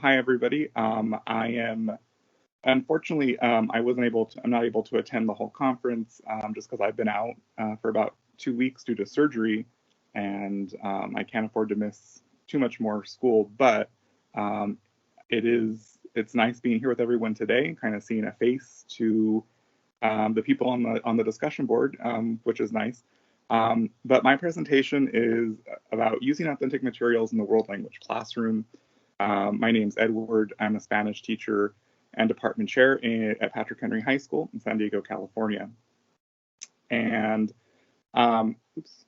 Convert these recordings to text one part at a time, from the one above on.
Hi, everybody. Unfortunately, I'm not able to attend the whole conference just because I've been out for about 2 weeks due to surgery, and I can't afford to miss too much more school. But um, it's nice being here with everyone today, kind of seeing a face to the people on the discussion board, which is nice. But my presentation is about using authentic materials in the world language classroom. My name's Edward. I'm a Spanish teacher and department chair at Patrick Henry High School in San Diego, California. And oops,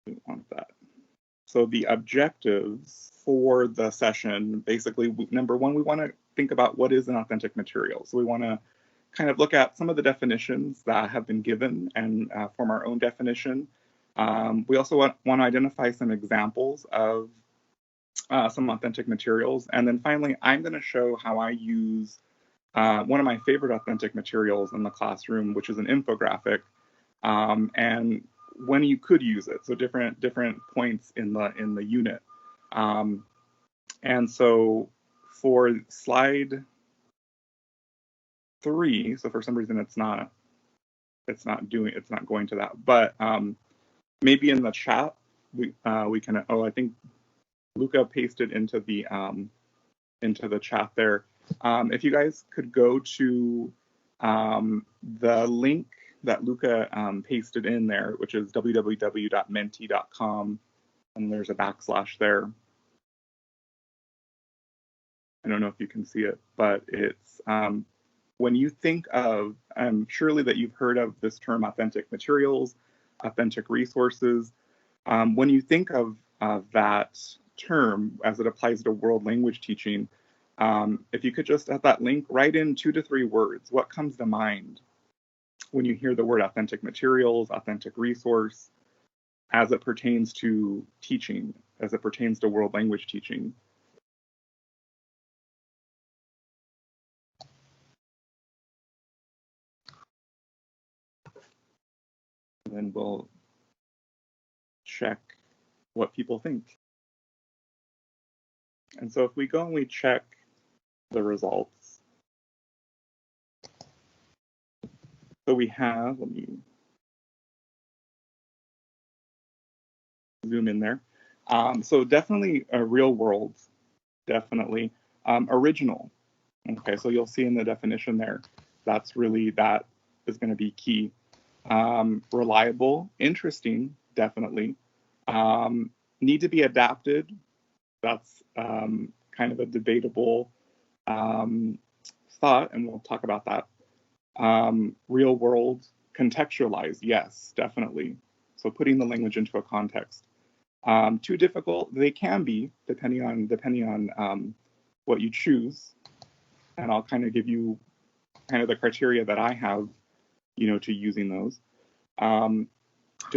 didn't want that. So the objectives for the session, basically, number one, we want to think about what is an authentic material. So we want to kind of look at some of the definitions that have been given and form our own definition. We also want to identify some examples of some authentic materials. And then finally, I'm going to show how I use one of my favorite authentic materials in the classroom, which is an infographic, and when you could use it. So different points in the unit. And so for slide 3, so for some reason it's not going to that, but maybe in the chat we can. Oh, I think Luca pasted into the chat there. If you guys could go to the link that Luca pasted in there, which is www.menti.com, and there's a backslash there. I don't know if you can see it, but it's when you think of, surely that you've heard of this term authentic materials, authentic resources. When you think of that term as it applies to world language teaching, if you could just at that link write in 2 to 3 words, what comes to mind when you hear the word authentic materials, authentic resource, as it pertains to teaching, as it pertains to world language teaching? And then we'll check what people think. And so if we go and we check the results, so we have, let me zoom in there. So definitely a real world, definitely. Original, okay, so you'll see in the definition there, that is going to be key. Reliable, interesting, definitely. Need to be adapted, that's kind of a debatable thought, and we'll talk about that. Real world, contextualized, yes, definitely. So putting the language into a context. Too difficult, they can be, depending on what you choose. And I'll kind of give you kind of the criteria that I have, to using those, to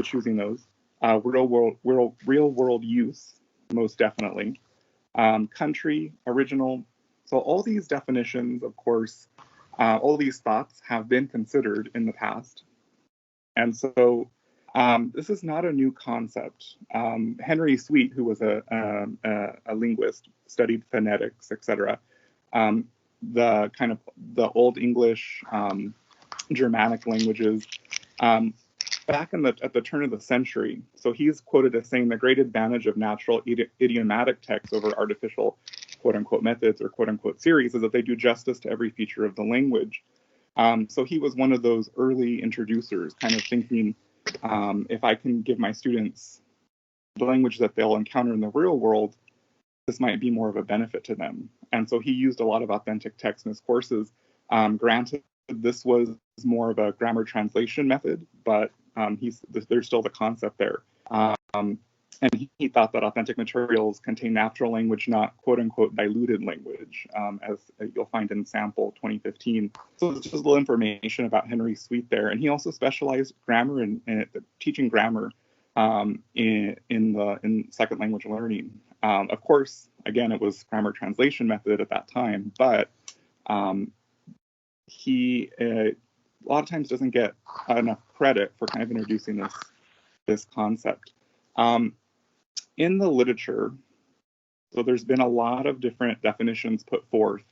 choosing those. Real world use, most definitely. Country, original. So all these definitions, of course, all these thoughts have been considered in the past. And so this is not a new concept. Henry Sweet, who was a linguist, studied phonetics, etc. The kind of the Old English, Germanic languages, back at the turn of the century. So he's quoted as saying the great advantage of natural idiomatic texts over artificial quote unquote methods or quote unquote series is that they do justice to every feature of the language. So he was one of those early introducers, kind of thinking, if I can give my students the language that they'll encounter in the real world, this might be more of a benefit to them. And so he used a lot of authentic text in his courses. Granted, this was more of a grammar translation method, but there's still the concept there. And he thought that authentic materials contain natural language, not quote-unquote diluted language, as you'll find in sample 2015. So it's just a little information about Henry Sweet there. And he also specialized grammar and teaching grammar in second language learning. Of course, again, it was grammar translation method at that time, but he a lot of times doesn't get enough credit for kind of introducing this concept. In the literature, So there's been a lot of different definitions put forth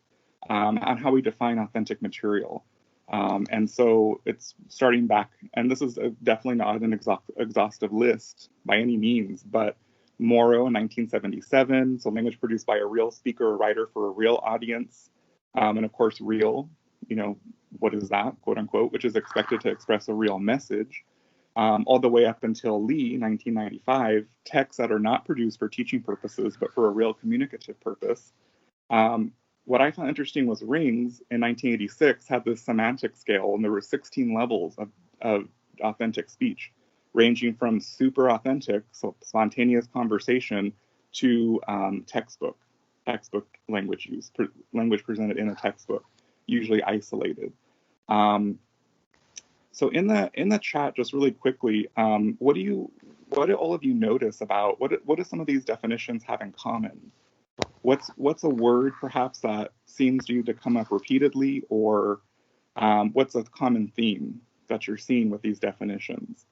on how we define authentic material. And so it's starting back, and this is definitely not an exhaustive list by any means, but Morrow in 1977, so language produced by a real speaker or writer for a real audience. And of course, real, what is that, quote unquote, which is expected to express a real message. All the way up until Lee, 1995, texts that are not produced for teaching purposes, but for a real communicative purpose. What I found interesting was Rings in 1986 had this semantic scale, and there were 16 levels of authentic speech, ranging from super authentic, so spontaneous conversation, to textbook language use, language presented in a textbook, usually isolated. So in the chat, just really quickly, what do all of you notice about what do some of these definitions have in common? What's a word perhaps that seems to you to come up repeatedly, or what's a common theme that you're seeing with these definitions?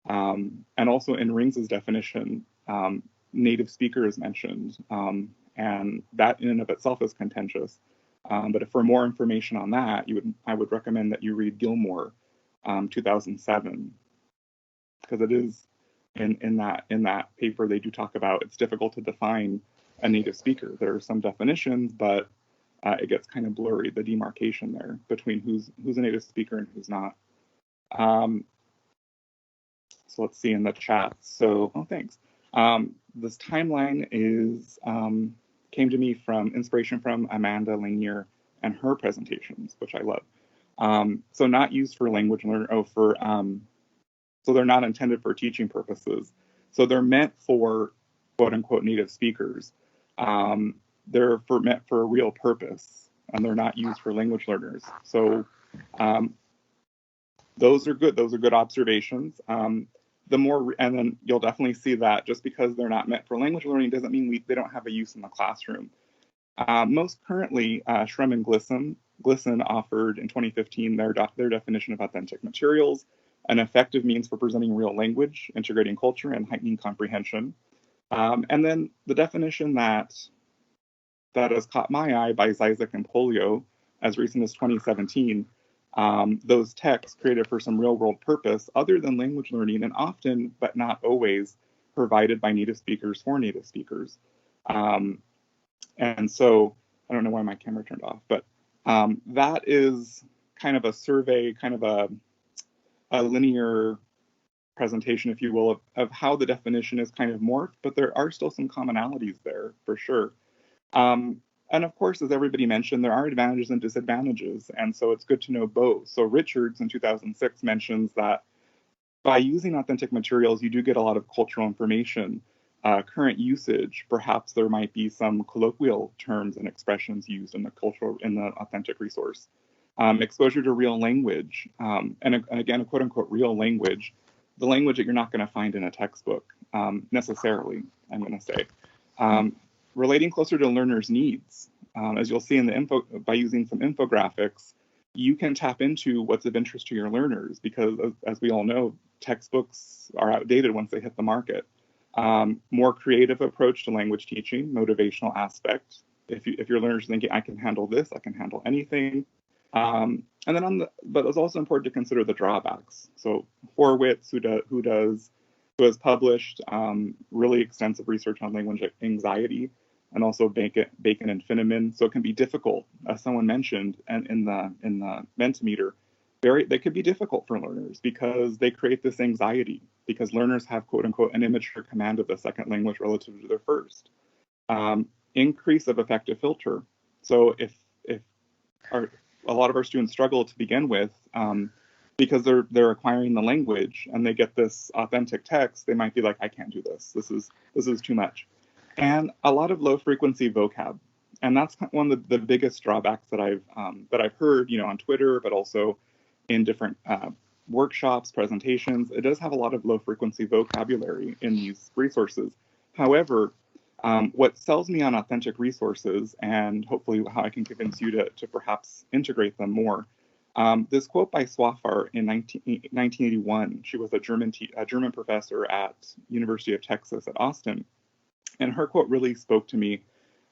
And also in Rings's definition, native speaker is mentioned, and that in and of itself is contentious. But for more information on that, I would recommend that you read Gilmore, 2007, because it is in that paper they do talk about it's difficult to define a native speaker. There are some definitions, but it gets kind of blurry, the demarcation there between who's a native speaker and who's not. So let's see in the chat. So, thanks. This timeline came to me from inspiration from Amanda Lanier and her presentations, which I love. So not used for language learner. So they're not intended for teaching purposes. So they're meant for quote unquote native speakers. They're meant for a real purpose, and they're not used for language learners. So those are good. Those are good observations. And then you'll definitely see that just because they're not meant for language learning doesn't mean they don't have a use in the classroom. Most currently, Shrem and Glisson offered in 2015 their definition of authentic materials, an effective means for presenting real language, integrating culture, and heightening comprehension. And then the definition that has caught my eye by Zizek and Polio as recent as 2017, those texts created for some real-world purpose other than language learning, and often, but not always, provided by native speakers for native speakers. And so, I don't know why my camera turned off, but that is kind of a survey, kind of a linear presentation, if you will, of how the definition is kind of morphed, but there are still some commonalities there, for sure. And of course, as everybody mentioned, there are advantages and disadvantages, and so it's good to know both. So Richards in 2006 mentions that by using authentic materials, you do get a lot of cultural information. Current usage, perhaps there might be some colloquial terms and expressions used in the authentic resource. Exposure to real language, and again, a quote-unquote real language, the language that you're not going to find in a textbook necessarily, I'm going to say. Relating closer to learners' needs. As you'll see in the by using some infographics, you can tap into what's of interest to your learners, because as we all know, textbooks are outdated once they hit the market. More creative approach to language teaching, motivational aspect. If your learners are thinking, I can handle this, I can handle anything. And then but it's also important to consider the drawbacks. So Horowitz, who has published really extensive research on language anxiety, and also Bacon and Finneman. So it can be difficult, as someone mentioned, and in the Mentimeter, they could be difficult for learners because they create this anxiety because learners have quote unquote an immature command of the second language relative to their first. Increase of effective filter. So if a lot of our students struggle to begin with because they're acquiring the language and they get this authentic text, they might be like, I can't do this. This is too much. And a lot of low frequency vocab. And that's one of the biggest drawbacks that I've heard, on Twitter, but also in different workshops, presentations. It does have a lot of low frequency vocabulary in these resources. However, what sells me on authentic resources, and hopefully how I can convince you to perhaps integrate them more, this quote by Swaffar in 1981, she was a German professor at University of Texas at Austin. And her quote really spoke to me.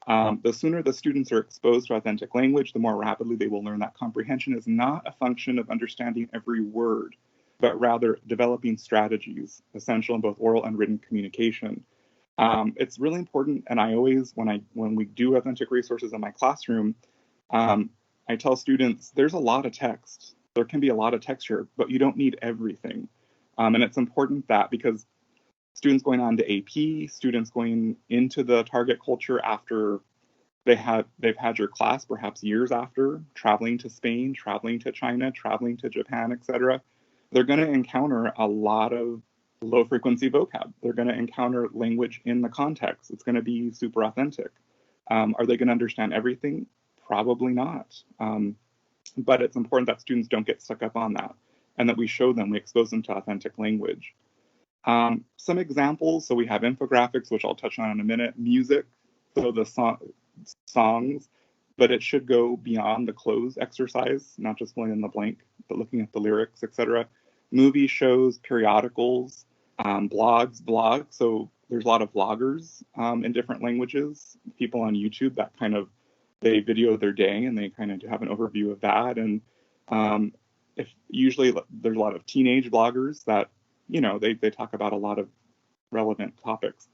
The sooner the students are exposed to authentic language, the more rapidly they will learn that comprehension is not a function of understanding every word, but rather developing strategies essential in both oral and written communication. It's really important, and I always, when we do authentic resources in my classroom, um, I tell students there's a lot of text. There can be a lot of text here, but you don't need everything. And it's important that because students going on to AP, students going into the target culture after they've had your class perhaps years after, traveling to Spain, traveling to China, traveling to Japan, etc. They're going to encounter a lot of low frequency vocab. They're going to encounter language in the context. It's going to be super authentic. Are they going to understand everything? Probably not. But it's important that students don't get stuck up on that and that we show them, we expose them to authentic language. Some examples, so we have infographics, which I'll touch on in a minute, music, so the songs, but it should go beyond the close exercise, not just filling in the blank, but looking at the lyrics, etc. Movie shows, periodicals, blogs. So there's a lot of vloggers in different languages, people on YouTube that kind of, they video their day and they kind of have an overview of that. And if usually there's a lot of teenage bloggers that, they talk about a lot of relevant topics.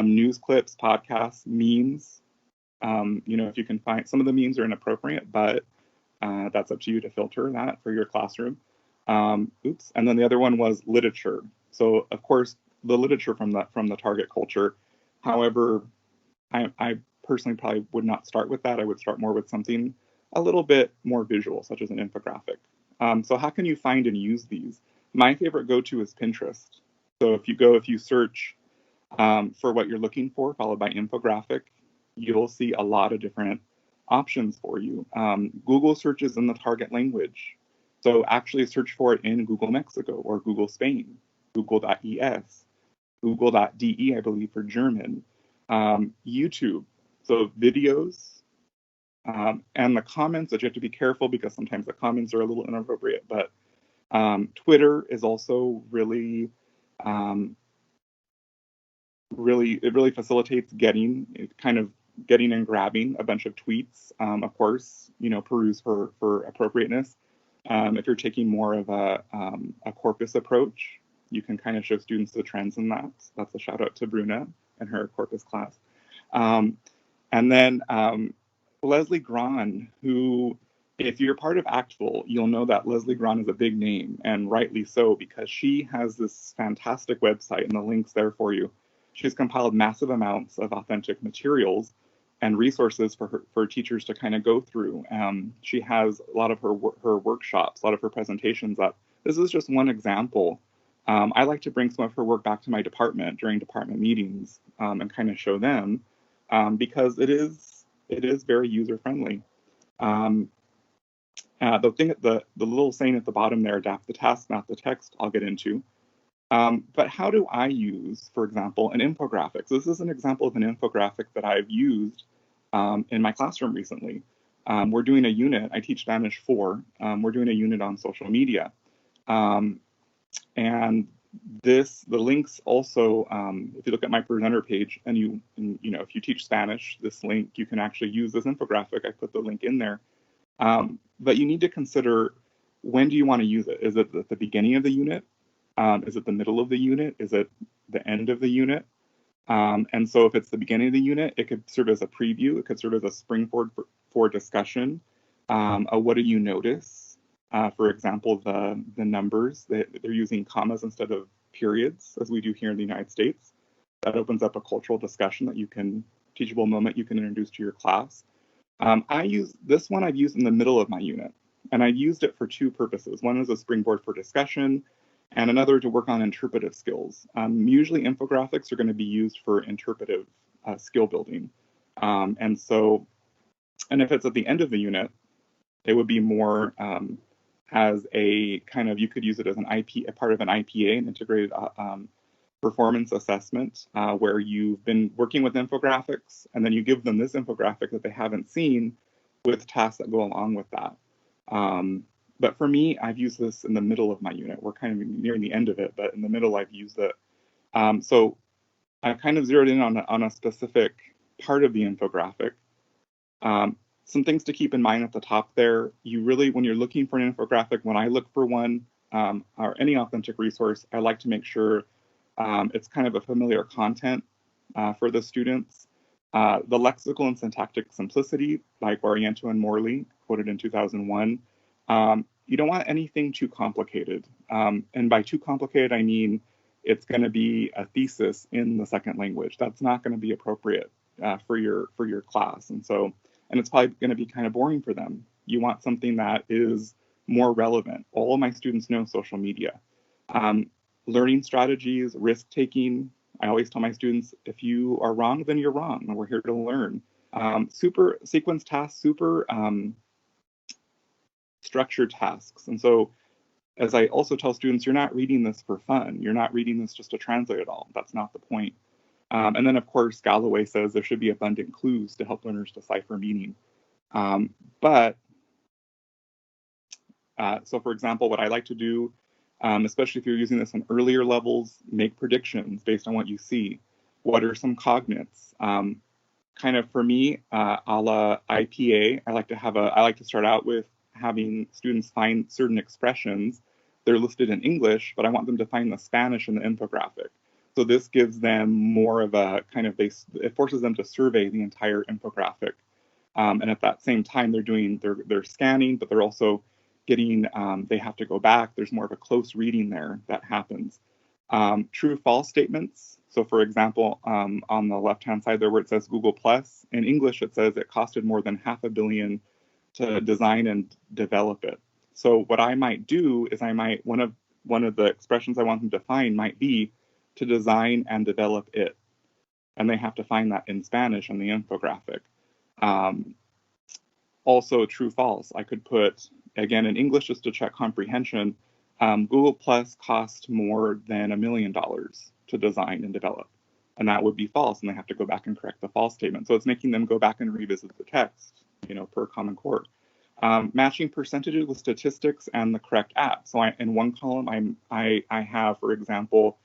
News clips, podcasts, memes. If you can find, some of the memes are inappropriate, but that's up to you to filter that for your classroom. And then the other one was literature. So of course, the literature from the target culture. However, I personally probably would not start with that. I would start more with something a little bit more visual, such as an infographic. So how can you find and use these? My favorite go-to is Pinterest. So if you search for what you're looking for, followed by infographic, you'll see a lot of different options for you. Google searches in the target language. So actually search for it in Google Mexico or Google Spain, Google.es, Google.de, I believe, for German, YouTube. So videos, and the comments, that you have to be careful because sometimes the comments are a little inappropriate, but Twitter is also really, it really facilitates getting and grabbing a bunch of tweets. Of course, peruse for appropriateness. If you're taking more of a corpus approach, you can kind of show students the trends in that. That's a shout out to Bruna and her corpus class. And then Leslie Grahn, who, if you're part of Actful, you'll know that Leslie Grahn is a big name, and rightly so, because she has this fantastic website, and the link's there for you. She's compiled massive amounts of authentic materials and resources for teachers to kind of go through. She has a lot of her workshops, a lot of her presentations up. This is just one example. I like to bring some of her work back to my department during department meetings and kind of show them because it is very user friendly. The little saying at the bottom there, adapt the task, not the text, I'll get into. But how do I use, for example, an infographic? So this is an example of an infographic that I've used in my classroom recently. We're doing a unit. I teach Spanish 4. We're doing a unit on social media. And the links also, if you look at my presenter page and if you teach Spanish, this link, you can actually use this infographic. I put the link in there. But you need to consider, when do you want to use it? Is it at the beginning of the unit? Is it the middle of the unit? Is it the end of the unit? And so if it's the beginning of the unit, it could serve as a preview. It could serve as a springboard for discussion. What do you notice? For example, the numbers, they're using commas instead of periods, as we do here in the United States. That opens up a cultural discussion that teachable moment you can introduce to your class. I've used in the middle of my unit, and I used it for two purposes. One is a springboard for discussion, and another to work on interpretive skills. Usually infographics are going to be used for interpretive skill building. And if it's at the end of the unit, it would be more as a kind of, you could use it as a part of an IPA, an integrated performance assessment, where you've been working with infographics, and then you give them this infographic that they haven't seen with tasks that go along with that. But for me, I've used this in the middle of my unit. We're kind of nearing the end of it, but in the middle, I've used it. So I kind of zeroed in on a specific part of the infographic. Some things to keep in mind at the top there. You really, when you're looking for an infographic, when I look for one, or any authentic resource, I like to make sure it's kind of a familiar content for the students. The lexical and syntactic simplicity by Guariento and Morley, quoted in 2001. You don't want anything too complicated. And by too complicated, I mean it's going to be a thesis in the second language. That's not going to be appropriate for your class. And it's probably going to be kind of boring for them. You want something that is more relevant. All of my students know social media. Learning strategies, risk-taking. I always tell my students, if you are wrong, then you're wrong, and we're here to learn. Super sequence tasks, super structured tasks. And so, as I also tell students, you're not reading this for fun. You're not reading this just to translate it all. That's not the point. And then, of course, Galloway says there should be abundant clues to help learners decipher meaning. So, for example, what I like to do, especially if you're using this in earlier levels, make predictions based on what you see. What are some cognates? Kind of for me, a la IPA, I like to start out with having students find certain expressions. They're listed in English, but I want them to find the Spanish in the infographic. So this gives them more of a kind of it forces them to survey the entire infographic. And at that same time, they're scanning, but they're also getting, they have to go back. There's more of a close reading there that happens. True false statements. So for example, on the left-hand side there where it says Google Plus, in English it says it costed more than $500 million to design and develop it. So what I might do is one of the expressions I want them to find might be to design and develop it. And they have to find that in Spanish on the infographic. Also true false. I could put, again, in English just to check comprehension, Google Plus cost more than $1 million to design and develop. And that would be false, and they have to go back and correct the false statement. So it's making them go back and revisit the text, per Common Core. Matching percentages with statistics and the correct app. So in one column, I have, for example,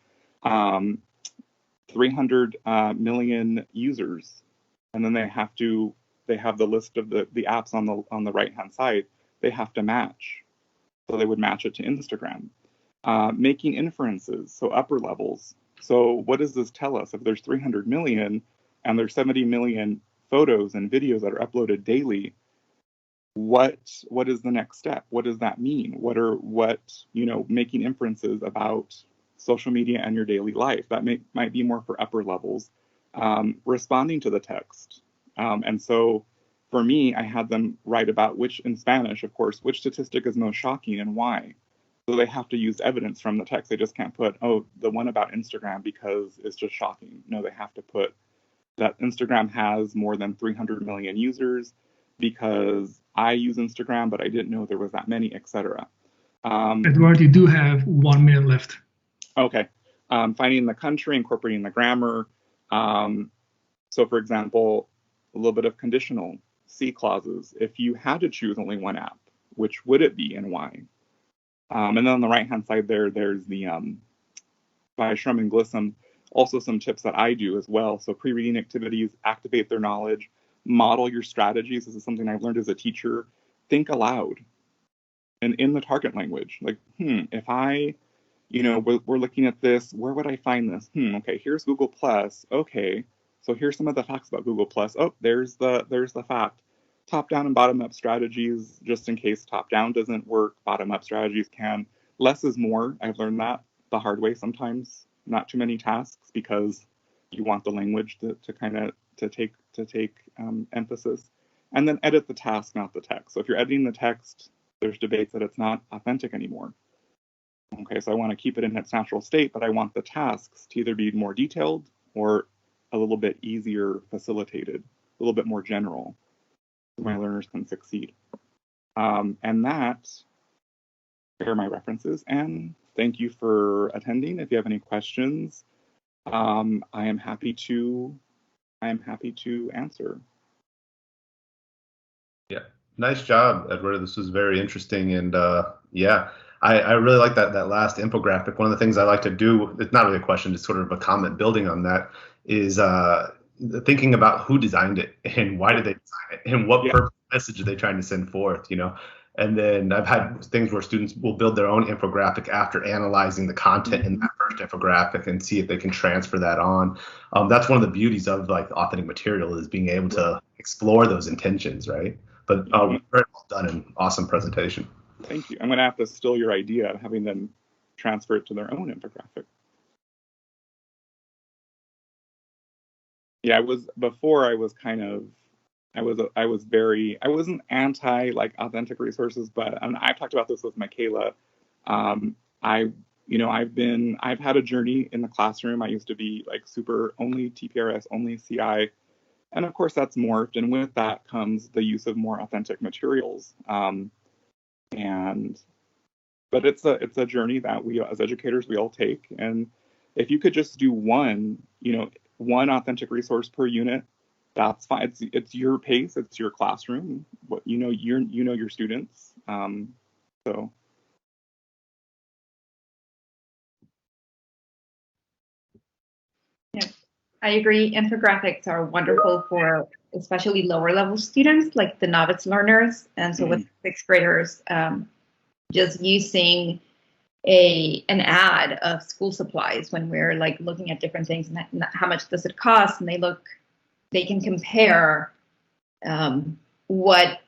300 million users, and then they have the list of the apps on the right hand side. They have to match, so they would match it to Instagram. Making inferences, so upper levels. So what does this tell us? If there's 300 million and there's 70 million photos and videos that are uploaded daily, what is the next step? What does that mean? Making inferences about social media and your daily life. That might be more for upper levels. Responding to the text. And so for me, I had them write about in Spanish, of course, which statistic is most shocking and why. So they have to use evidence from the text. They just can't put, the one about Instagram because it's just shocking. No, they have to put that Instagram has more than 300 million users because I use Instagram, but I didn't know there was that many, etc. Edward, you do have 1 minute left. Okay. Finding the country, incorporating the grammar. So for example, a little bit of conditional C clauses. If you had to choose only one app, which would it be and why? And then on the right-hand side there's the, by Shrum and Glissom, also some tips that I do as well. So pre-reading activities, activate their knowledge, model your strategies. This is something I've learned as a teacher. Think aloud and in the target language. Like, if I, we're looking at this, where would I find this? Okay, here's Google Plus. Okay, so here's some of the facts about Google Plus. Oh, there's the fact. Top-down and bottom-up strategies, just in case top-down doesn't work, bottom-up strategies can. Less is more. I've learned that the hard way sometimes. Not too many tasks because you want the language to take emphasis. And then edit the task, not the text. So if you're editing the text, there's debates that it's not authentic anymore. Okay, so I want to keep it in its natural state, but I want the tasks to either be more detailed or a little bit easier facilitated, a little bit more general, so my learners can succeed. And that are my references. And thank you for attending. If you have any questions, I am happy to answer. Yeah, nice job, Edward. This was very interesting, and I really like that last infographic. One of the things I like to do, it's not really a question, it's sort of a comment building on that, is thinking about who designed it and why did they design it and what purpose message are they trying to send forth, And then I've had things where students will build their own infographic after analyzing the content in that first infographic and see if they can transfer that on. That's one of the beauties of like authentic material is being able to explore those intentions, right? But very well done and awesome presentation. Thank you. I'm going to have to steal your idea of having them transfer it to their own infographic. Yeah, I wasn't anti like authentic resources, but I've talked about this with Michaela. I've had a journey in the classroom. I used to be like super only TPRS, only CI. And of course that's morphed. And with that comes the use of more authentic materials. But it's a journey that we as educators, we all take. And if you could just do one authentic resource per unit, that's fine. It's your pace, it's your classroom. Your students. So. Yeah, I agree. Infographics are wonderful for especially lower level students, like the novice learners. And so with sixth graders, just using an ad of school supplies when we're like looking at different things and how much does it cost, and they can compare what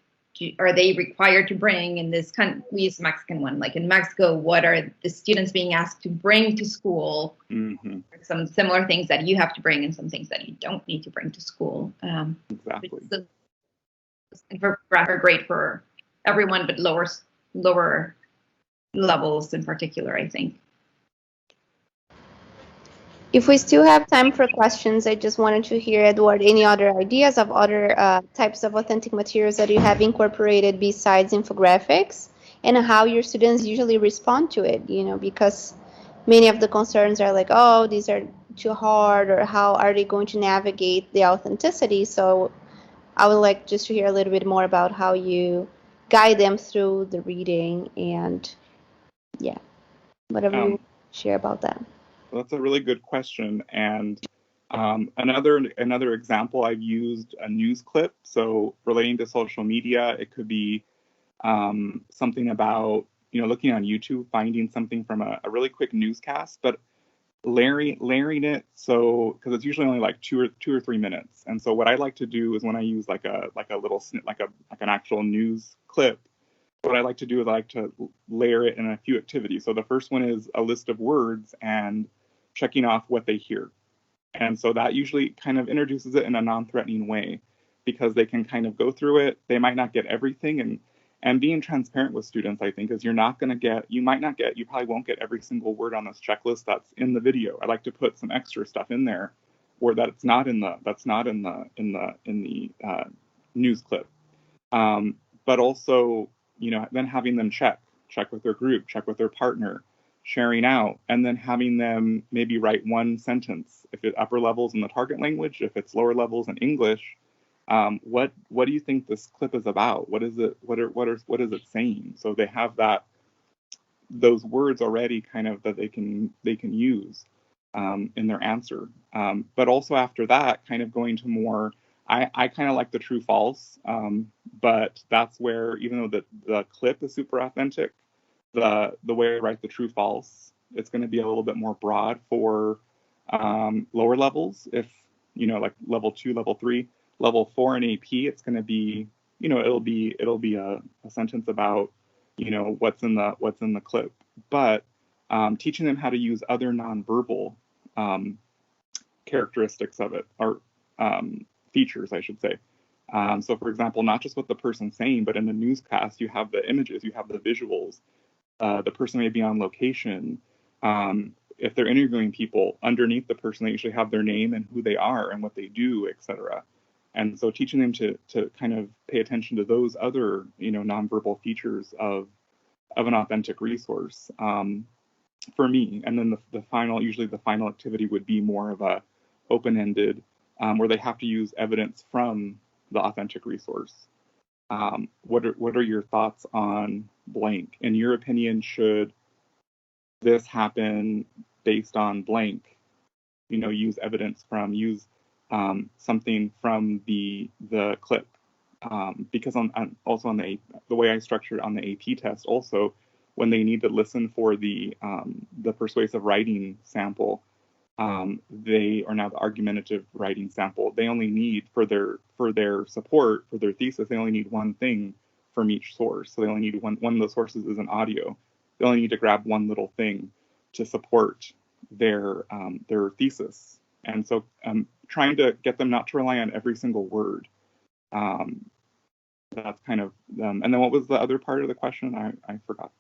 are they required to bring in this we use the Mexican one, like in Mexico, what are the students being asked to bring to school? Some similar things that you have to bring and some things that you don't need to bring to school. Exactly. Infographics are great for everyone, but lower levels in particular, I think. If we still have time for questions, I just wanted to hear, Edward, any other ideas of other types of authentic materials that you have incorporated besides infographics, and how your students usually respond to it, because many of the concerns are like, oh, these are too hard, or how are they going to navigate the authenticity? So I would like just to hear a little bit more about how you guide them through the reading and whatever you share about that. Well, that's a really good question. And another example, I've used a news clip. So relating to social media, it could be something about, looking on YouTube, finding something from a really quick newscast, but layering it so, because it's usually only like two or 3 minutes. And so what I like to do is when I use like a little like an actual news clip, what I like to do is I like to layer it in a few activities. So the first one is a list of words and checking off what they hear. And so that usually kind of introduces it in a non-threatening way, because they can kind of go through it. They might not get everything. And being transparent with students, I think, is you probably won't get every single word on this checklist that's in the video. I like to put some extra stuff in there where that's not in the news clip. But also, then having them check with their group, check with their partner, sharing out, and then having them maybe write one sentence. If it's upper levels in the target language, if it's lower levels in English, what do you think this clip is about? What is it? What is it saying? So they have those words already kind of that they can use in their answer. But also after that, kind of going to more. I kind of like the true false, but that's where, even though the clip is super authentic, the way I write the true false, it's going to be a little bit more broad for lower levels. If like level 2, level 3, level 4 in AP, it's going to be it'll be a sentence about what's in the clip, but teaching them how to use other nonverbal characteristics of it, or features, I should say. So for example, not just what the person's saying, but in the newscast, you have the images, you have the visuals. The person may be on location. If they're interviewing people, underneath the person, they usually have their name and who they are and what they do, etc. And so teaching them to kind of pay attention to those other, nonverbal features of an authentic resource for me. And then usually the final activity would be more of a open-ended, where they have to use evidence from the authentic resource. What are your thoughts on blank? In your opinion, should this happen based on blank? use evidence from, use something from the clip. Because also on the way I structured on the AP test, also when they need to listen for the persuasive writing sample, they are now the argumentative writing sample. They only need for their support for their thesis. They only need one thing from each source. So they only need one of the sources is an audio. They only need to grab one little thing to support their thesis. And so trying to get them not to rely on every single word. That's kind of and then what was the other part of the question? I forgot.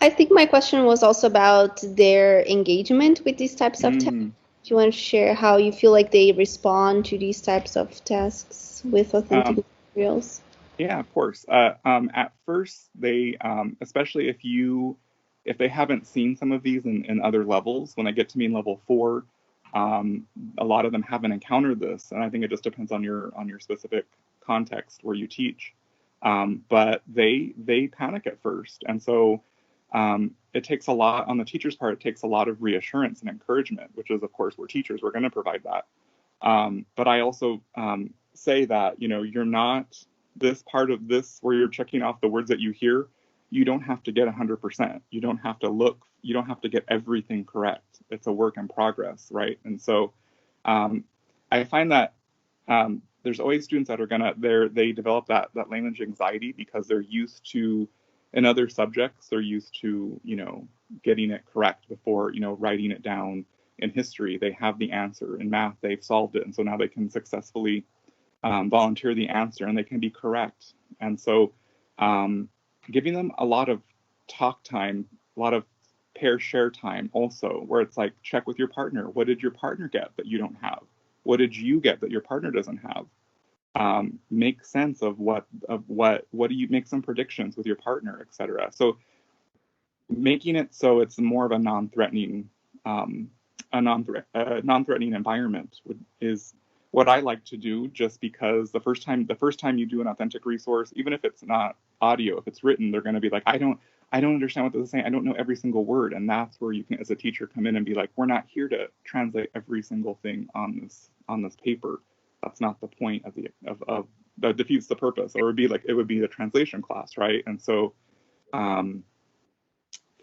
I think my question was also about their engagement with these types of tasks. Do you want to share how you feel like they respond to these types of tasks with authentic materials? Yeah, of course. At first, they, especially if they haven't seen some of these in other levels, when they get to me in level 4, a lot of them haven't encountered this, and I think it just depends on your specific context where you teach. But they panic at first, and so it takes a lot on the teacher's part. It takes a lot of reassurance and encouragement, which is, of course, we're teachers. We're going to provide that. But I also say that you're not this part of this where you're checking off the words that you hear. You don't have to get 100%. You don't have to look. You don't have to get everything correct. It's a work in progress, right? And so I find that there's always students that are they develop that language anxiety because they're used to, in other subjects, they're used to getting it correct before writing it down. In history, they have the answer. In math, they've solved it, and so now they can successfully volunteer the answer, and they can be correct. And so giving them a lot of talk time, a lot of pair share time also, where it's like, check with your partner. What did your partner get that you don't have? What did you get that your partner doesn't have? Make sense of what do you make some predictions with your partner, etc. So making it so it's more of a non-threatening environment is what I like to do, just because the first time you do an authentic resource, even if it's not audio, if it's written, they're going to be like, I don't understand what this is saying. I don't know every single word. And that's where you can, as a teacher, come in and be like, we're not here to translate every single thing on this paper. That's not the point of that defeats the purpose. Or it would be the translation class, right? And so for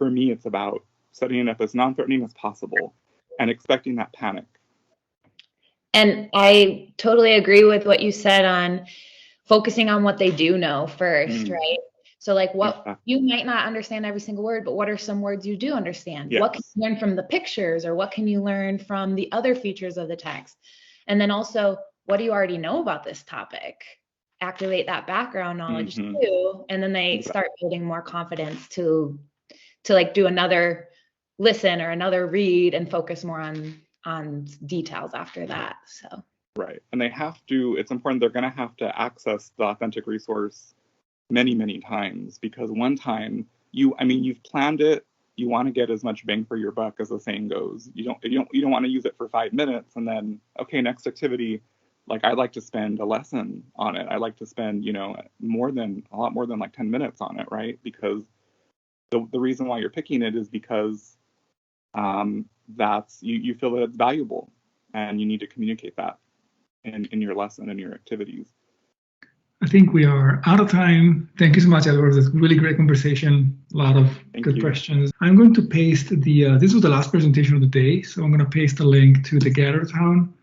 me, it's about setting it up as non-threatening as possible and expecting that panic. And I totally agree with what you said on focusing on what they do know first, right? So like you might not understand every single word, but what are some words you do understand? Yes. What can you learn from the pictures, or what can you learn from the other features of the text? And then also, what do you already know about this topic? Activate that background knowledge too. And then they start building more confidence to like do another listen or another read and focus more on details after that. So right. And it's important, they're going to have to access the authentic resource many, many times, because one time you've planned it, you want to get as much bang for your buck, as the saying goes. You don't want to use it for 5 minutes and then, okay, next activity. Like, I like to spend a lesson on it. I like to spend, a lot more than like 10 minutes on it, right? Because the reason why you're picking it is because you feel that it's valuable, and you need to communicate that in your lesson and your activities. I think we are out of time. Thank you so much, Edward. It's a really great conversation. A lot of good questions. I'm going to paste this was the last presentation of the day, so I'm going to paste a link to the Gather Town